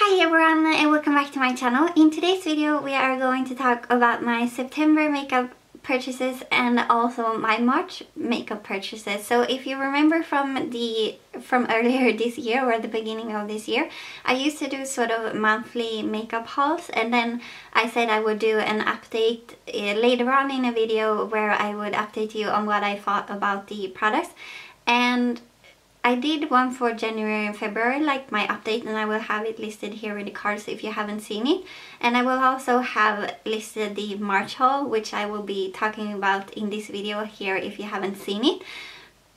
Hi everyone and welcome back to my channel. In today's video we are going to talk about my September makeup purchases and also my March makeup purchases. So if you remember from earlier this year or the beginning of this year, I used to do sort of monthly makeup hauls, and then I said I would do an update later on in a video where I would update you on what I thought about the products. And I did one for January and February, like my update, and I will have it listed here in the cards if you haven't seen it. And I will also have listed the March haul, which I will be talking about in this video here if you haven't seen it.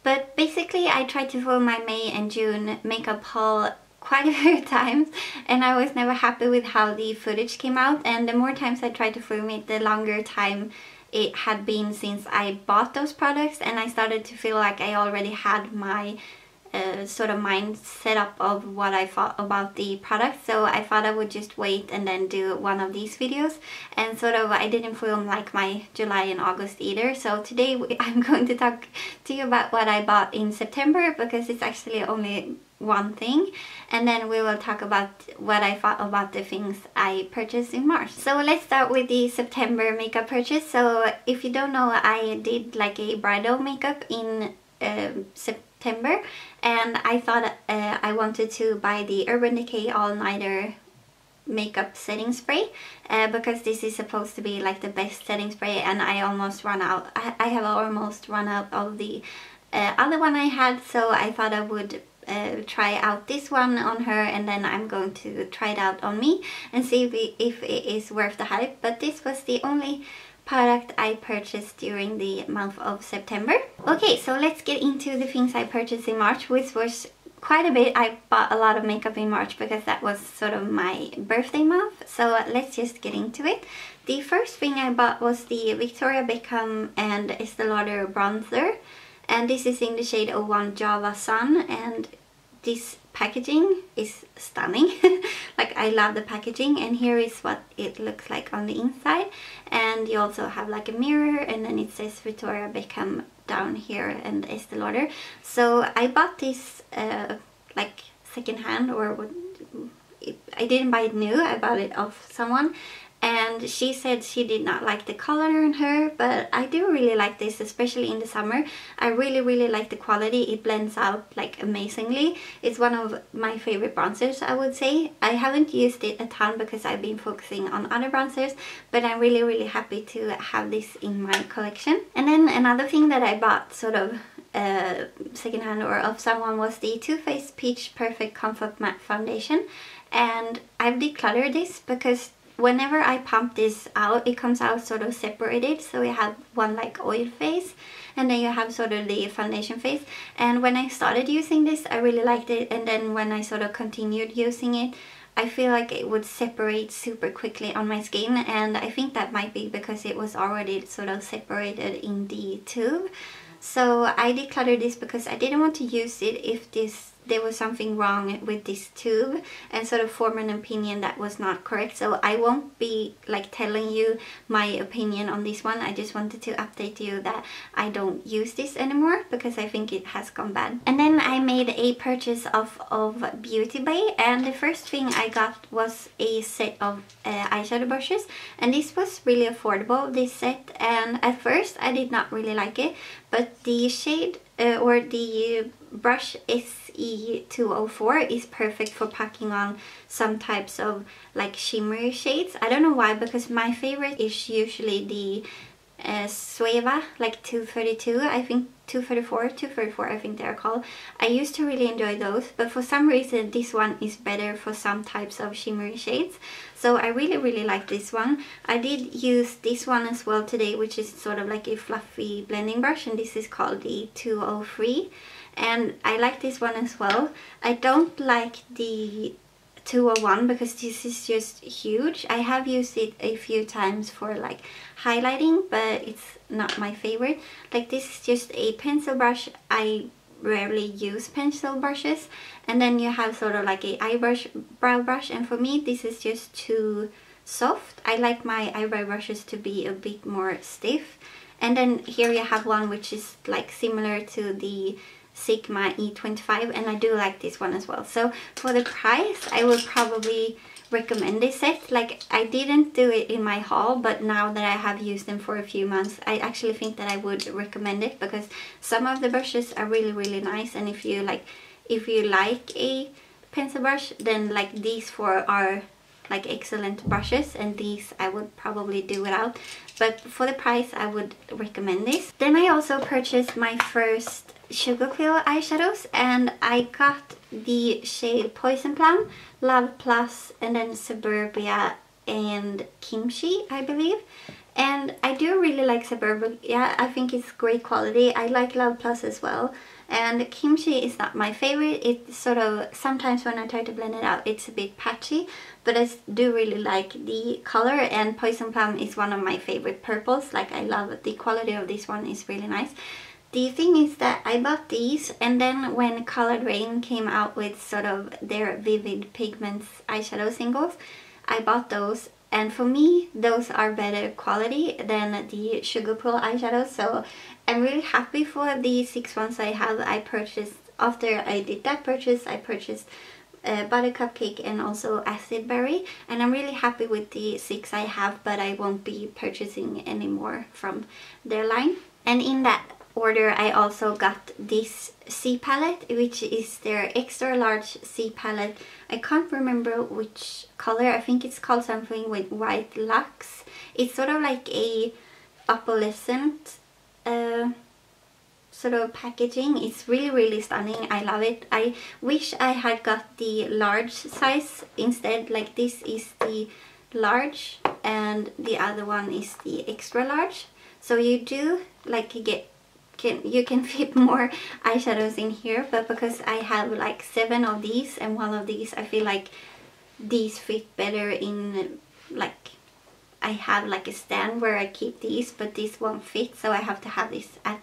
But basically I tried to film my May and June makeup haul quite a few times, and I was never happy with how the footage came out, and the more times I tried to film it, the longer time it had been since I bought those products, and I started to feel like I already had my sort of mind set up of what I thought about the product. So I thought I would just wait and then do one of these videos, and sort of I didn't film like my July and August either. So today I'm going to talk to you about what I bought in September, because it's actually only one thing, and then we will talk about what I thought about the things I purchased in March. So let's start with the September makeup purchase. So if you don't know, I did like a bridal makeup in September, and I thought I wanted to buy the Urban Decay All Nighter makeup setting spray because this is supposed to be like the best setting spray, and I almost run out. I have almost run out of the other one I had, so I thought I would try out this one on her, and then I'm going to try it out on me and see if it is worth the hype. But this was the only product I purchased during the month of September. Okay, so let's get into the things I purchased in March, which was quite a bit. I bought a lot of makeup in March because that was sort of my birthday month. So let's just get into it. The first thing I bought was the Victoria Beckham and Estee Lauder bronzer, and this is in the shade 01 Java Sun, and this packaging is stunning. Like, I love the packaging, and here is what it looks like on the inside. And you also have like a mirror, and then it says Victoria Beckham down here and Estee Lauder. So I bought this like secondhand, or I didn't buy it new, I bought it off someone. And she said she did not like the color in her, but I do really like this, especially in the summer. I really like the quality. It blends out like amazingly. It's one of my favorite bronzers, I would say. I haven't used it a ton because I've been focusing on other bronzers, but I'm really happy to have this in my collection. And then another thing that I bought sort of secondhand or of someone was the Too Faced Peach Perfect Comfort Matte Foundation. And I've decluttered this because whenever I pump this out, it comes out sort of separated. So you have one like oil face, and then you have sort of the foundation face. And when I started using this, I really liked it, and then when I sort of continued using it, I feel like it would separate super quickly on my skin, and I think that might be because it was already sort of separated in the tube. So I decluttered this because I didn't want to use it if there was something wrong with this tube and sort of form an opinion that was not correct. So I won't be like telling you my opinion on this one. I just wanted to update you that I don't use this anymore because I think it has gone bad. And then I made a purchase of BeautyBay, and the first thing I got was a set of eyeshadow brushes, and this was really affordable, this set. And at first I did not really like it, but the shade or the brush SE204 is perfect for packing on some types of like shimmery shades. I don't know why, because my favorite is usually the Sueva, like 232, I think 234 I think they're called. I used to really enjoy those, but for some reason this one is better for some types of shimmery shades. So I really like this one. I did use this one as well today, which is sort of like a fluffy blending brush, and this is called the 203, and I like this one as well. I don't like the 201 because this is just huge. I have used it a few times for like highlighting, but it's not my favorite. Like, this is just a pencil brush. I rarely use pencil brushes. And then you have sort of like a eyebrow brush, and for me this is just too soft. I like my eyebrow brushes to be a bit more stiff. And then here you have one which is like similar to the Sigma E25, and I do like this one as well. So for the price, I would probably recommend this set. Like, I didn't do it in my haul, but now that I have used them for a few months, I actually think that I would recommend it, because some of the brushes are really nice, and if you like a pencil brush, then like these four are like excellent brushes, and these I would probably do without, but for the price I would recommend this. Then I also purchased my first Sugarpill eyeshadows, and I got the shade Poison Plum, Love Plus, and then Suburbia and Kimchi, I believe. And I do really like Suburbia. I think it's great quality. I like Love Plus as well. And Kimchi is not my favorite. It's sort of, sometimes when I try to blend it out, it's a bit patchy. But I do really like the color, and Poison Plum is one of my favorite purples. Like, I love the quality of this one, is really nice. The thing is that I bought these, and then when Colored Rain came out with sort of their Vivid Pigments eyeshadow singles, I bought those. And for me, those are better quality than the Sugarpill eyeshadows. So I'm really happy for the 6 ones I have. I purchased, after I did that purchase, I purchased Buttercup Cake and also Acid Berry. And I'm really happy with the 6 I have, but I won't be purchasing any more from their line. And in that order, I also got this C palette, which is their extra large C palette. I can't remember which color. I think it's called something with white lux. It's sort of like a opalescent sort of packaging. It's really stunning. I love it. I wish I had got the large size instead. Like, this is the large and the other one is the extra large. So you do like you can fit more eyeshadows in here, but because I have like 7 of these and 1 of these, I feel like these fit better in, like, I have like a stand where I keep these, but this won't fit, so I have to have this at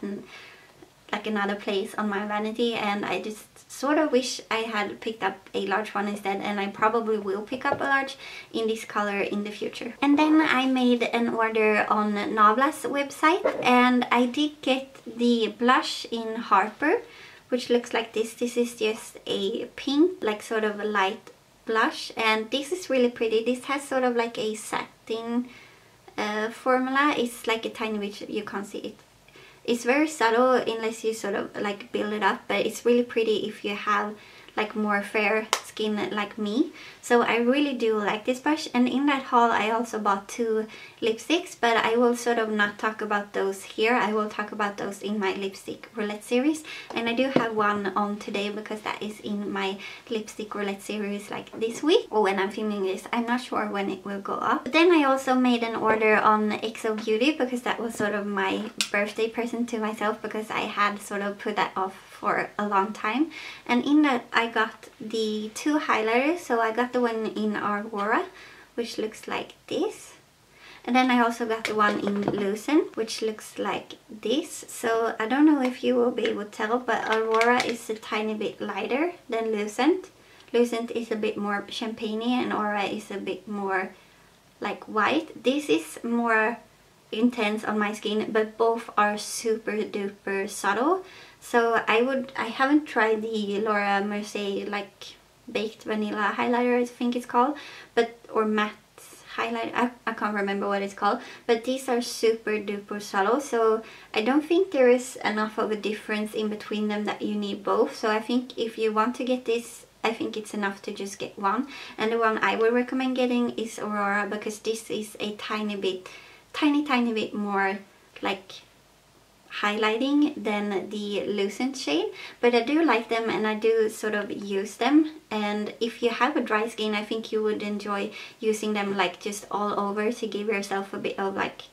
like another place on my vanity, and I just sort of wish I had picked up a large one instead, and I probably will pick up a large in this color in the future. And then I made an order on Nabla's website, and I did get the blush in Harper, which looks like this. This is just a pink, like sort of a light blush, and this is really pretty. This has sort of like a satin formula. It's like a tiny bit, you can't see it. It's very subtle unless you sort of like build it up, but it's really pretty if you have like more fair skin like me. So I really do like this brush. And in that haul I also bought 2 lipsticks, but I will sort of not talk about those here. I will talk about those in my lipstick roulette series, and I do have one on today because that is in my lipstick roulette series like this week, or when I'm filming this. I'm not sure when it will go up. But then I also made an order on XOBeauty because that was sort of my birthday present to myself, because I had sort of put that off for a long time. And in that I got the 2 highlighters. So I got the one in Aurora, which looks like this, and then I also got the one in Lucent, which looks like this. So I don't know if you will be able to tell, but Aurora is a tiny bit lighter than Lucent. Lucent is a bit more champagne-y and Aurora is a bit more like white. This is more intense on my skin, but both are super duper subtle. So I haven't tried the Laura Mercier like baked vanilla highlighter, I think it's called, but or matte highlight, I can't remember what it's called, but these are super duper subtle, so I don't think there is enough of a difference in between them that you need both. So I think if you want to get this, I think it's enough to just get one, and the one I would recommend getting is Aurora, because this is a tiny bit more like highlighting than the Lucent shade, but I do like them and I do sort of use them. And if you have a dry skin, I think you would enjoy using them like just all over to give yourself a bit of like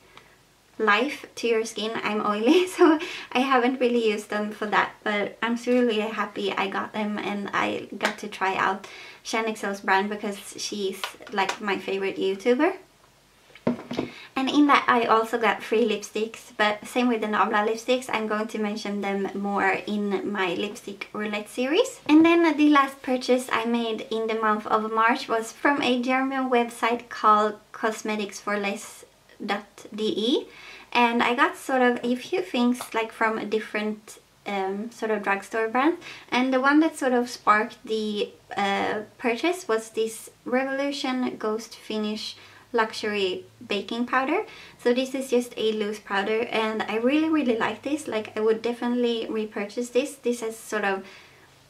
life to your skin. I'm oily, so I haven't really used them for that, but I'm really happy I got them, and I got to try out Shannexo's brand because she's like my favorite YouTuber. And in that I also got 3 lipsticks, but same with the Nabla lipsticks, I'm going to mention them more in my lipstick roulette series. And then the last purchase I made in the month of March was from a German website called cosmeticsforless.de, and I got sort of a few things like from different sort of drugstore brands, and the one that sort of sparked the purchase was this Revolution Ghost Finish Luxury Baking Powder. So this is just a loose powder, and I really like this. Like, I would definitely repurchase this. This is sort of,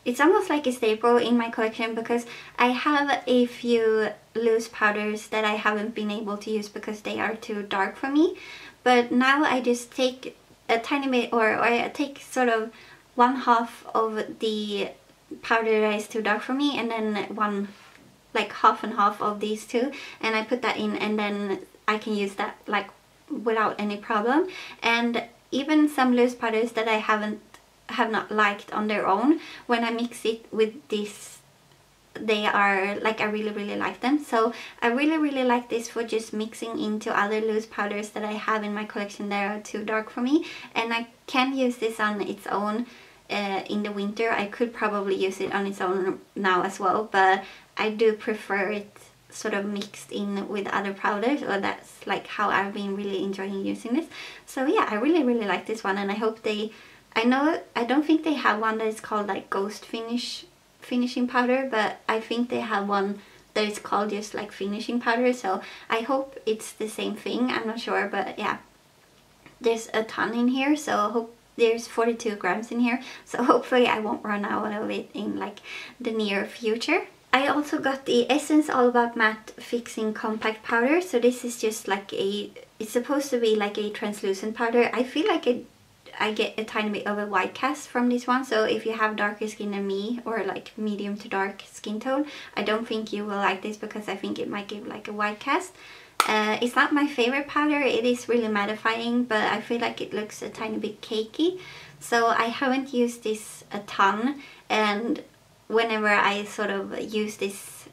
it's almost like a staple in my collection, because I have a few loose powders that I haven't been able to use because they are too dark for me. But now I just take a tiny bit, or I take sort of 1/2 of the powder that is too dark for me, and then like half and half of these two, and I put that in, and then I can use that like without any problem. And even some loose powders that I have not liked on their own, when I mix it with this, they are like, I really like them. So I really like this for just mixing into other loose powders that I have in my collection that are too dark for me. And I can use this on its own in the winter. I could probably use it on its own now as well, but I do prefer it sort of mixed in with other powders, or that's like how I've been really enjoying using this. So yeah, I really like this one, and I hope I don't think they have one that is called like Ghost Finishing Powder, but I think they have one that is called just like finishing powder, so I hope it's the same thing. I'm not sure, but yeah, there's a ton in here, so I hope there's 42 grams in here, so hopefully I won't run out of it in like the near future. I also got the Essence All About Matte Fixing Compact Powder. So this is just like it's supposed to be like a translucent powder. I feel like I get a tiny bit of a white cast from this one, so if you have darker skin than me, or like medium to dark skin tone, I don't think you will like this, because I think it might give like a white cast. It's not my favorite powder. It is really mattifying, but I feel like it looks a tiny bit cakey, so I haven't used this a ton. And whenever I sort of use this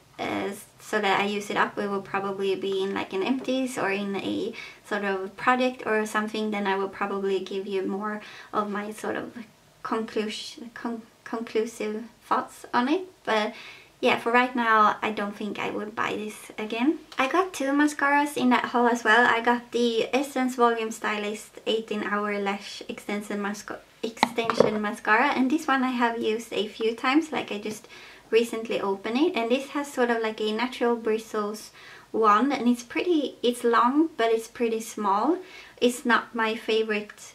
so that I use it up, it will probably be in like an empties or in a sort of project or something. Then I will probably give you more of my sort of conclusive thoughts on it. But yeah, for right now, I don't think I would buy this again. I got 2 mascaras in that haul as well. I got the Essence Volume Stylist 18-Hour Lash Extension Mascara, and this one I have used a few times. Like, I just recently opened it, and this has sort of like a natural bristles wand, and it's long, but it's pretty small. It's not my favorite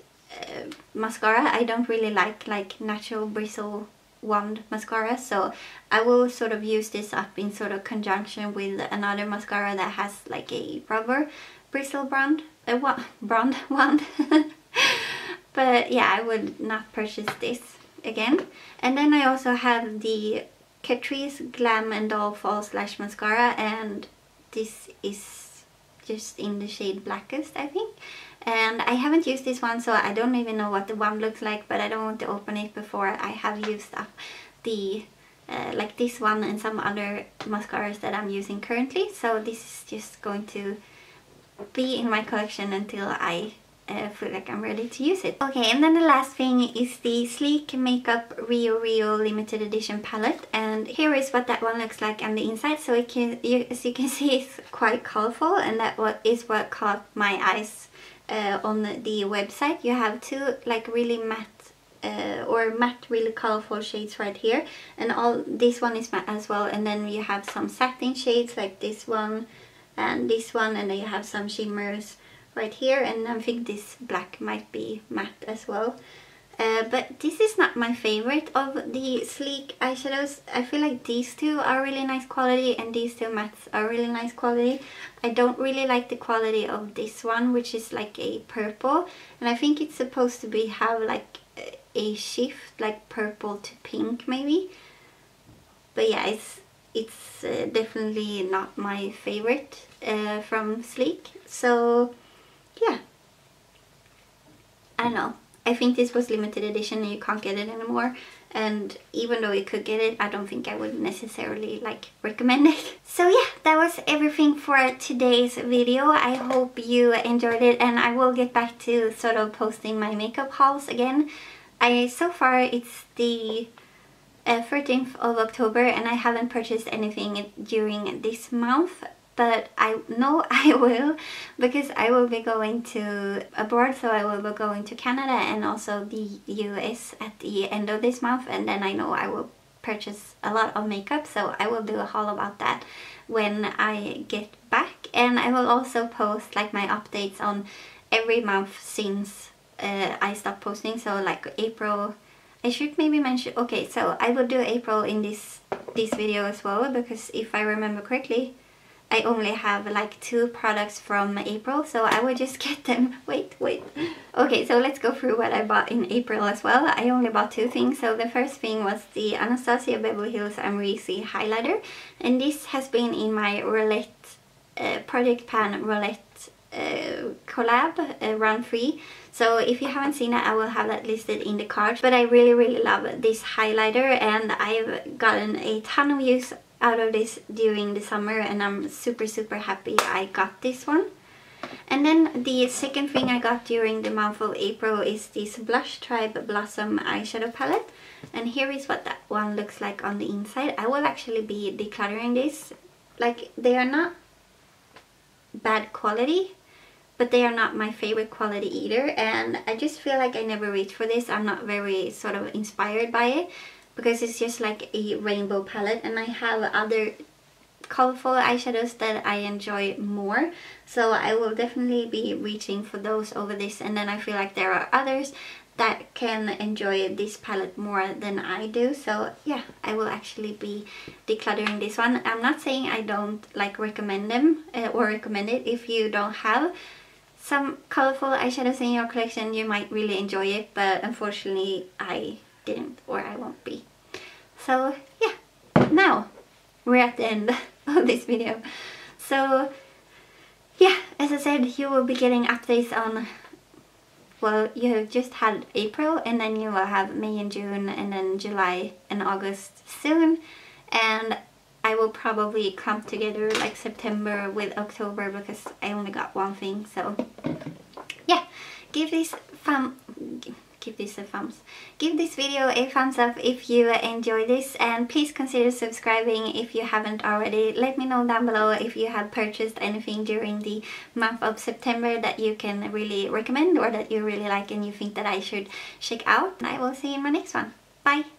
mascara. I don't really like natural bristle wand mascara, so I will sort of use this up in sort of conjunction with another mascara that has like a rubber bristle wand. But yeah, I would not purchase this again. And then I also have the Catrice Glam and Doll False Lash Mascara, and this is just in the shade Blackest, I think. And I haven't used this one, so I don't even know what the wand looks like, but I don't want to open it before I have used up the like this one and some other mascaras that I'm using currently. So this is just going to be in my collection until I feel like I'm ready to use it. Okay, and then the last thing is the Sleek Makeup Rio Rio limited edition palette, and here is what that one looks like on the inside. So as you can see, it's quite colorful, and that is what caught my eyes on the website. You have 2 like really matte really colorful shades right here, and this one is matte as well, and then you have some satin shades like this one, and then you have some shimmers right here, and I think this black might be matte as well. But this is not my favorite of the Sleek eyeshadows. I feel like these 2 are really nice quality, and these 2 mattes are really nice quality. I don't really like the quality of this one, which is like a purple, and I think it's supposed to have like a shift, like purple to pink maybe. But yeah, it's definitely not my favorite from Sleek. So yeah, I don't know. I think this was limited edition and you can't get it anymore, and even though you could get it, I don't think I would necessarily like recommend it. So yeah, that was everything for today's video. I hope you enjoyed it, and I will get back to sort of posting my makeup hauls again. So far it's the 13th of October, and I haven't purchased anything during this month. but I know I will, because I will be going to abroad. So I will be going to Canada and also the US at the end of this month, and then I know I will purchase a lot of makeup, so I will do a haul about that when I get back. And I will also post like my updates on every month since I stopped posting. So like April, I should maybe mention, okay, so I will do April in this video as well, because if I remember correctly, I only have like 2 products from April, so I will just get them. Wait. Okay, so let's go through what I bought in April as well. I only bought 2 things. So the first thing was the Anastasia Beverly Hills Amrezy highlighter, and this has been in my Roulette, Project Pan Roulette collab, round 3. So if you haven't seen it, I will have that listed in the card. But I really love this highlighter, and I've gotten a ton of use out of this during the summer, and I'm super happy I got this one. And then the second thing I got during the month of April is this Blush Tribe Blossom eyeshadow palette, and here is what that one looks like on the inside. I will actually be decluttering this. Like, they are not bad quality, but they are not my favorite quality either, and I just feel like I never reach for this. I'm not very sort of inspired by it, because it's just like a rainbow palette, and I have other colorful eyeshadows that I enjoy more, so I will definitely be reaching for those over this. And then I feel like there are others that can enjoy this palette more than I do, so yeah, I will actually be decluttering this one. I'm not saying I don't like recommend them or recommend it. If you don't have some colorful eyeshadows in your collection, you might really enjoy it, but unfortunately I didn't, or I won't be. So yeah, now we're at the end of this video. So yeah, as I said, you will be getting updates on, well, you have just had April, and then you will have May and June, and then July and August soon, and I will probably clump together like September with October, because I only got one thing. So yeah, give this video a thumbs up if you enjoy this, and please consider subscribing if you haven't already. Let me know down below if you have purchased anything during the month of September that you can really recommend, or that you really like and you think that I should check out. And I will see you in my next one. Bye!